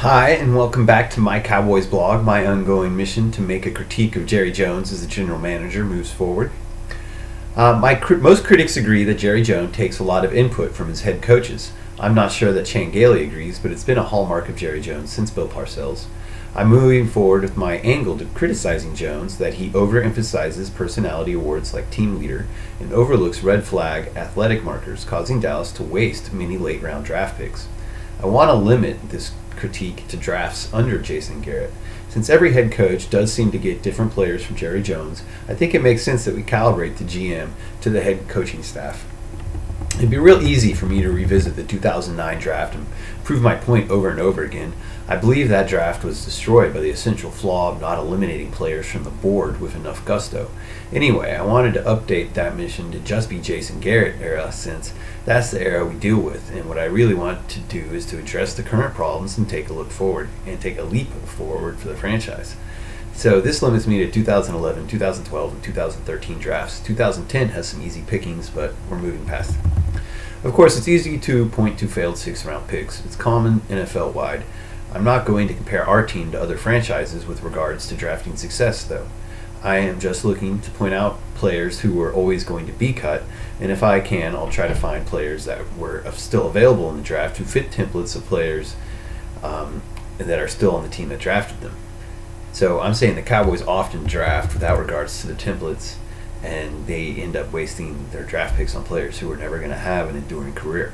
Hi, and welcome back to my Cowboys blog, my ongoing mission to make a critique of Jerry Jones as the general manager moves forward. Most critics agree that Jerry Jones takes a lot of input from his head coaches. I'm not sure that Chan Gailey agrees, but it's been a hallmark of Jerry Jones since Bill Parcells. I'm moving forward with my angle to criticizing Jones that he overemphasizes personality awards like team leader and overlooks red flag athletic markers, causing Dallas to waste many late round draft picks. I want to limit this critique to drafts under Jason Garrett. Since every head coach does seem to get different players from Jerry Jones, I think it makes sense that we calibrate the GM to the head coaching staff. It'd be real easy for me to revisit the 2009 draft and prove my point over and over again. I believe that draft was destroyed by the essential flaw of not eliminating players from the board with enough gusto. Anyway, I wanted to update that mission to just be Jason Garrett era, since that's the era we deal with, and what I really want to do is to address the current problems and take a look forward, and take a leap forward for the franchise. So this limits me to 2011, 2012, and 2013 drafts. 2010 has some easy pickings, but we're moving past it. Of course, it's easy to point to failed sixth-round picks. It's common NFL-wide. I'm not going to compare our team to other franchises with regards to drafting success, though. I am just looking to point out players who were always going to be cut, and if I can, I'll try to find players that were still available in the draft who fit templates of players that are still on the team that drafted them. So I'm saying the Cowboys often draft without regards to the templates, and they end up wasting their draft picks on players who are never going to have an enduring career.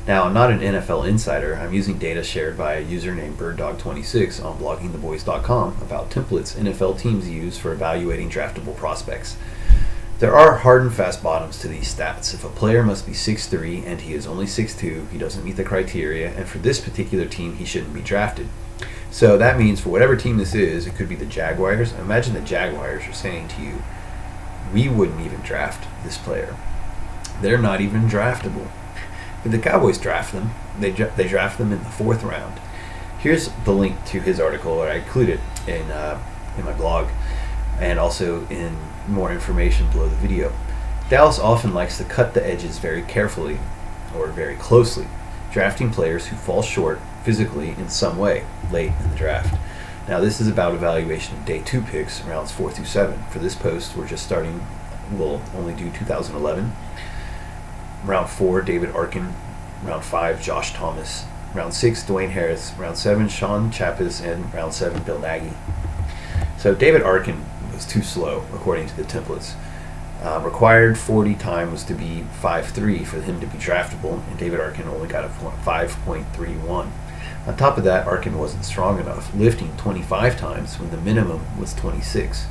Now, I'm not an NFL insider. I'm using data shared by a user named BirdDog26 on bloggingtheboys.com about templates NFL teams use for evaluating draftable prospects. There are hard and fast bottoms to these stats. If a player must be 6'3" and he is only 6'2", he doesn't meet the criteria, and for this particular team, he shouldn't be drafted. So that means for whatever team this is, it could be the Jaguars. Imagine the Jaguars are saying to you, we wouldn't even draft this player. They're not even draftable. But the Cowboys draft them. They draft them in the 4th round. Here's the link to his article, or I include it in my blog, and also in more information below the video. Dallas often likes to cut the edges very carefully, or very closely, drafting players who fall short physically in some way late in the draft. Now, this is about evaluation of day 2 picks, rounds 4 through 7. For this post, we'll only do 2011. Round 4, David Arkin. Round 5, Josh Thomas. Round 6, Dwayne Harris. Round 7, Sean Chappis. And round 7, Bill Nagy. So David Arkin was too slow, according to the templates. Required 40 time was to be 5'3" for him to be draftable, and David Arkin only got a 5.31. On top of that, Arkin wasn't strong enough, lifting 25 times when the minimum was 26.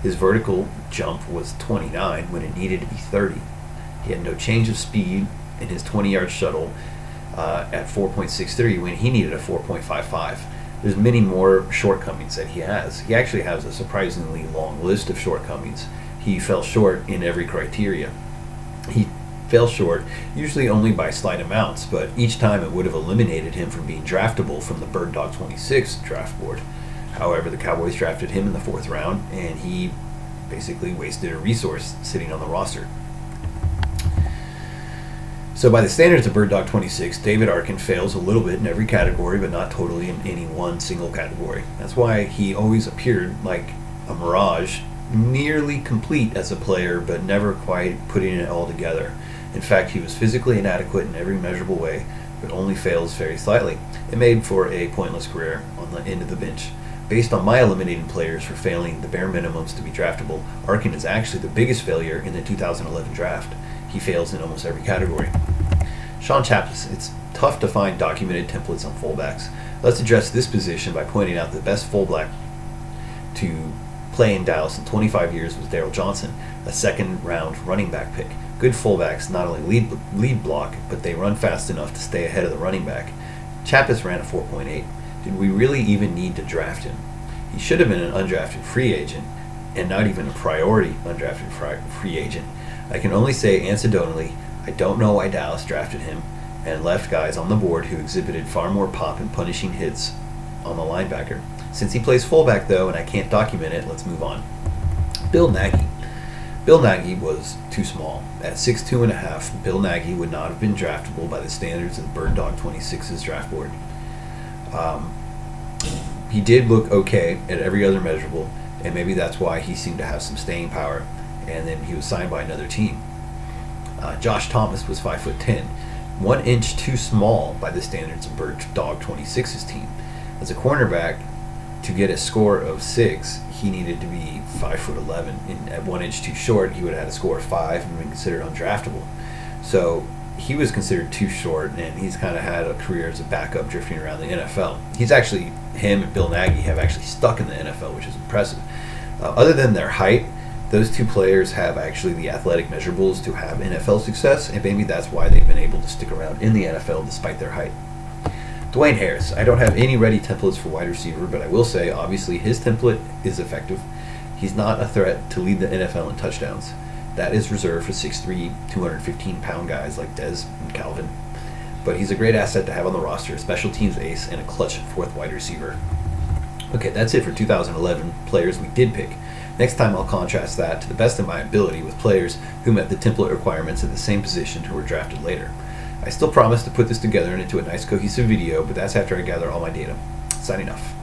His vertical jump was 29 when it needed to be 30. He had no change of speed in his 20-yard shuttle at 4.63 when he needed a 4.55. There's many more shortcomings that he has. He actually has a surprisingly long list of shortcomings. He fell short in every criteria. He fell short usually only by slight amounts, but each time it would have eliminated him from being draftable from the BirdDog26 draft board. However, the Cowboys drafted him in the 4th round, and he basically wasted a resource sitting on the roster. So by the standards of BirdDog26, David Arkin fails a little bit in every category, but not totally in any one single category. That's why he always appeared like a mirage, nearly complete as a player, but never quite putting it all together. In fact, he was physically inadequate in every measurable way, but only fails very slightly. It made for a pointless career on the end of the bench. Based on my eliminating players for failing the bare minimums to be draftable, Arkin is actually the biggest failure in the 2011 draft. He fails in almost every category. Sean Chappis. It's tough to find documented templates on fullbacks. Let's address this position by pointing out the best fullback to play in Dallas in 25 years was Daryl Johnson, a 2nd-round running back pick. Good fullbacks not only lead block, but they run fast enough to stay ahead of the running back. Chappis ran a 4.8. Did we really even need to draft him? He should have been an undrafted free agent, and not even a priority undrafted free agent. I can only say anecdotally, I don't know why Dallas drafted him and left guys on the board who exhibited far more pop and punishing hits on the linebacker. Since he plays fullback, though, and I can't document it, let's move on. Bill Nagy. Bill Nagy was too small. At 6'2.5", Bill Nagy would not have been draftable by the standards of BirdDog26's draft board. He did look okay at every other measurable, and maybe that's why he seemed to have some staying power, and then he was signed by another team. Josh Thomas was 5'10", 1 inch too small by the standards of Bird Dog 26's team. As a cornerback, to get a score of 6, he needed to be 5'11", and at 1 inch too short, he would have had a score of 5 and been considered undraftable. So he was considered too short, and he's kind of had a career as a backup drifting around the NFL. Him and Bill Nagy have actually stuck in the NFL, which is impressive. Other than their height, those two players have actually the athletic measurables to have NFL success, and maybe that's why they've been able to stick around in the NFL despite their height. Dwayne Harris. I don't have any ready templates for wide receiver, but I will say, obviously, his template is effective. He's not a threat to lead the NFL in touchdowns. That is reserved for 6'3", 215-pound guys like Dez and Calvin. But he's a great asset to have on the roster, a special teams ace, and a clutch fourth wide receiver. Okay, that's it for 2011 players we did pick. Next time I'll contrast that to the best of my ability with players who met the template requirements at the same position who were drafted later. I still promise to put this together into a nice cohesive video, but that's after I gather all my data. Signing off.